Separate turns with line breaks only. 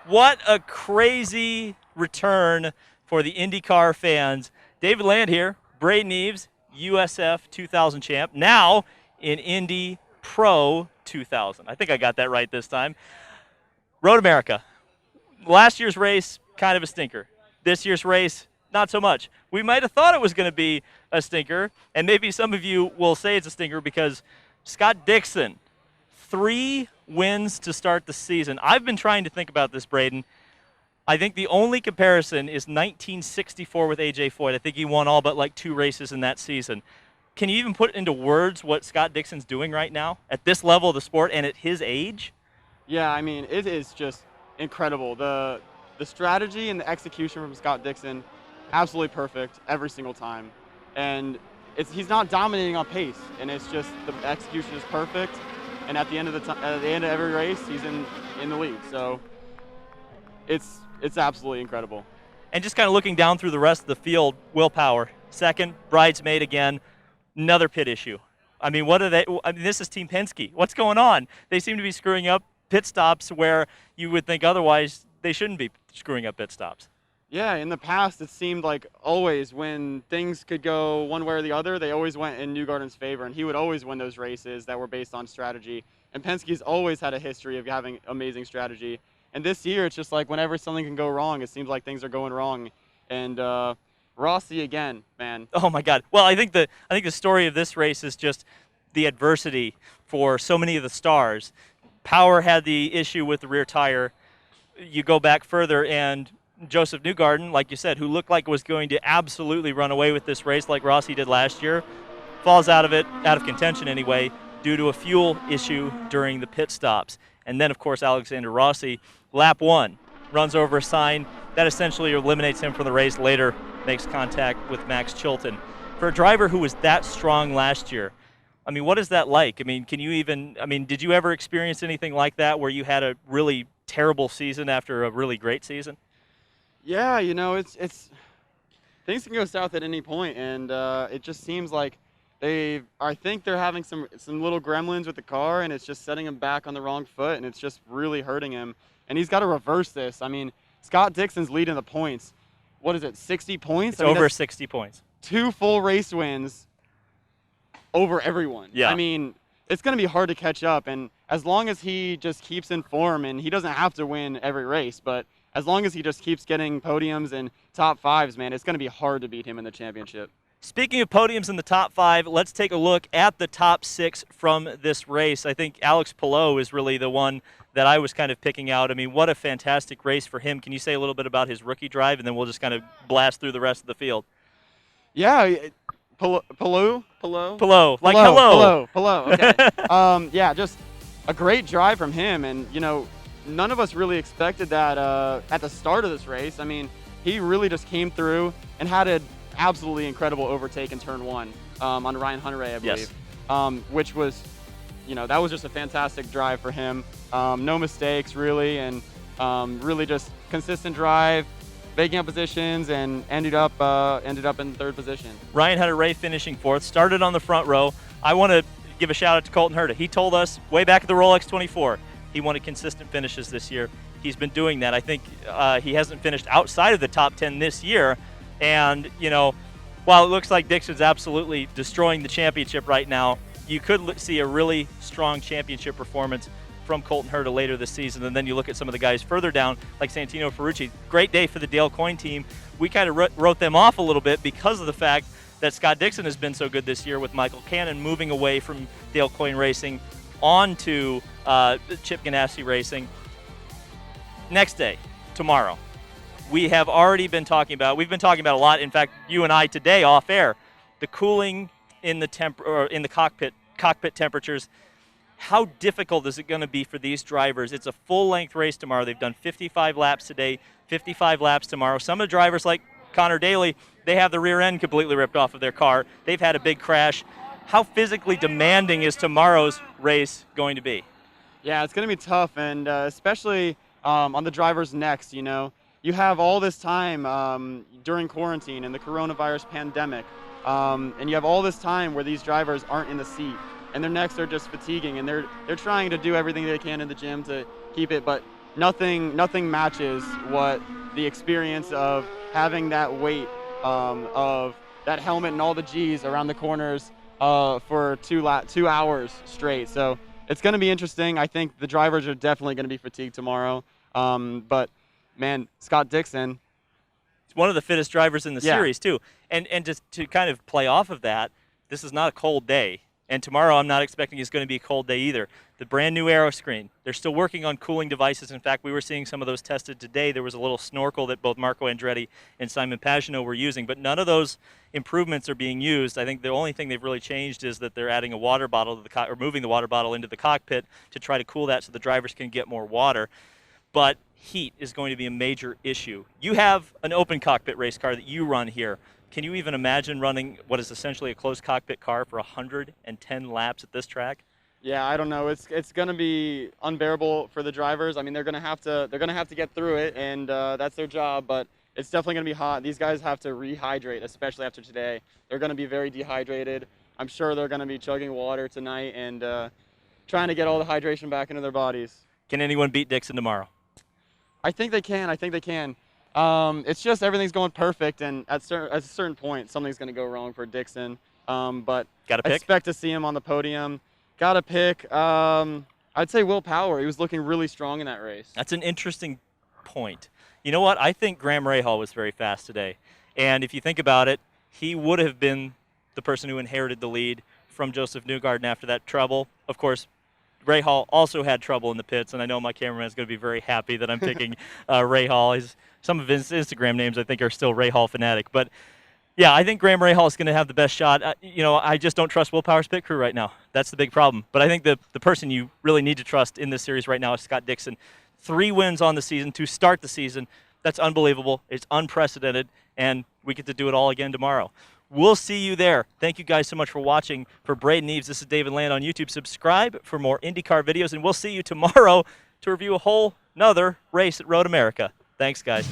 What a crazy return for the IndyCar fans. David Land here, Braden Eves, USF2000 champ, now in Indy Pro 2000. I think I got that right this time. Road America. Last year's race, kind of a stinker. This year's race, not so much. We might have thought it was going to be a stinker, and maybe some of you will say it's a stinker because Scott Dixon, 3 wins to start the season. I've been trying to think about this, Braden. I think the only comparison is 1964 with A.J. Foyt. I think he won all but like 2 races in that season. Can you even put into words what Scott Dixon's doing right now at this level of the sport and at his age?
Yeah, I mean, it is just incredible. The strategy and the execution from Scott Dixon, absolutely perfect every single time. And he's not dominating on pace, and it's just the execution is perfect. And at the end of every race, he's in the lead. So it's absolutely incredible.
And just kind of looking down through the rest of the field, Will Power, second, bridesmaid again, another pit issue. I mean, this is Team Penske. What's going on? They seem to be screwing up pit stops where you would think otherwise they shouldn't be screwing up pit stops.
Yeah, in the past, it seemed like always when things could go one way or the other, they always went in Newgarden's favor, and he would always win those races that were based on strategy. And Penske's always had a history of having amazing strategy. And this year, it's just like whenever something can go wrong, it seems like things are going wrong. And Rossi again, man.
Oh my God! Well, I think the story of this race is just the adversity for so many of the stars. Power had the issue with the rear tire. You go back further, and Joseph Newgarden, like you said, who looked like was going to absolutely run away with this race like Rossi did last year, falls out of contention anyway, due to a fuel issue during the pit stops. And then, of course, Alexander Rossi, lap 1, runs over a sign. That essentially eliminates him from the race, later makes contact with Max Chilton. For a driver who was that strong last year, I mean, what is that like? I mean, did you ever experience anything like that where you had a really terrible season after a really great season?
Yeah, you know, it's things can go south at any point, and it just seems like I think they're having some little gremlins with the car, and it's just setting him back on the wrong foot, and it's just really hurting him. And he's got to reverse this. I mean, Scott Dixon's leading the points. What is it, 60 points?
It's over 60 points.
2 full race wins over everyone.
Yeah.
I mean, it's going to be hard to catch up, and as long as he just keeps in form, and he doesn't have to win every race, but as long as he just keeps getting podiums and top 5s, man, it's going to be hard to beat him in the championship.
Speaking of podiums in the top 5, let's take a look at the top 6 from this race. I think Alex Palou is really the one that I was kind of picking out. I mean, what a fantastic race for him. Can you say a little bit about his rookie drive, and then we'll just kind of blast through the rest of the field?
Yeah, Palou,
like hello.
Palou, okay. Yeah, just a great drive from him, and, you know, none of us really expected that at the start of this race. I mean, he really just came through and had an absolutely incredible overtake in turn 1 on Ryan Hunter-Reay, I believe.
Yes.
Which was, you know, that was just a fantastic drive for him. No mistakes, really, and really just consistent drive, making up positions, and ended up in 3rd position.
Ryan Hunter-Reay finishing 4th, started on the front row. I want to give a shout out to Colton Herta. He told us way back at the Rolex 24 he wanted consistent finishes this year. He's been doing that. I think he hasn't finished outside of the top 10 this year. And, you know, while it looks like Dixon's absolutely destroying the championship right now, you could see a really strong championship performance from Colton Herta later this season. And then you look at some of the guys further down, like Santino Ferrucci. Great day for the Dale Coyne team. We kind of wrote them off a little bit because of the fact that Scott Dixon has been so good this year, with Michael Cannon moving away from Dale Coyne Racing on to Chip Ganassi Racing. Next day, tomorrow, we've been talking about a lot. In fact, you and I today off air, the cooling in the cockpit temperatures. How difficult is it going to be for these drivers? It's a full-length race tomorrow. They've done 55 laps today, 55 laps tomorrow. Some of the drivers, like Connor Daly, they have the rear end completely ripped off of their car. They've had a big crash. How physically demanding is tomorrow's race going to be?
Yeah, it's going to be tough, and especially on the drivers next, you know. You have all this time during quarantine and the coronavirus pandemic, and you have all this time where these drivers aren't in the seat, and their necks are just fatiguing, and they're trying to do everything they can in the gym to keep it, but nothing matches what the experience of having that weight of that helmet and all the G's around the corners for 2 hours straight. So it's going to be interesting. I think the drivers are definitely going to be fatigued tomorrow. But man, Scott Dixon,
one of the fittest drivers in the series too. And just to kind of play off of that, this is not a cold day. And tomorrow I'm not expecting it's going to be a cold day either. The brand new aero screen, they're still working on cooling devices. In fact, we were seeing some of those tested today. There was a little snorkel that both Marco Andretti and Simon Pagenaud were using, but none of those improvements are being used. I think the only thing they've really changed is that they're adding a water bottle to the or moving the water bottle into the cockpit to try to cool that so the drivers can get more water. But heat is going to be a major issue. You have an open cockpit race car that you run here. Can you even imagine running what is essentially a closed cockpit car for 110 laps at this track?
Yeah, I don't know. It's going to be unbearable for the drivers. I mean, they're going to have to get through it, and that's their job. But it's definitely going to be hot. These guys have to rehydrate, especially after today. They're going to be very dehydrated. I'm sure they're going to be chugging water tonight and trying to get all the hydration back into their bodies.
Can anyone beat Dixon tomorrow?
I think they can. It's just everything's going perfect, and at a certain point, something's going to go wrong for Dixon. But
Gotta pick?
I expect to see him on the podium. Got to pick. I'd say Will Power. He was looking really strong in that race.
That's an interesting point. You know what? I think Graham Rahal was very fast today. And if you think about it, he would have been the person who inherited the lead from Joseph Newgarden after that trouble. Of course, Rahal also had trouble in the pits, and I know my cameraman is going to be very happy that I'm picking Rahal. Some of his Instagram names, I think, are still Rahal Fanatic. But, yeah, I think Graham Rahal is going to have the best shot. I just don't trust Will Power's pit crew right now. That's the big problem. But I think the person you really need to trust in this series right now is Scott Dixon. 3 wins on the season to start the season. That's unbelievable. It's unprecedented, and we get to do it all again tomorrow. We'll see you there. Thank you guys so much for watching. For Braden Eves, this is David Land on YouTube. Subscribe for more IndyCar videos, and we'll see you tomorrow to review a whole nother race at Road America. Thanks, guys.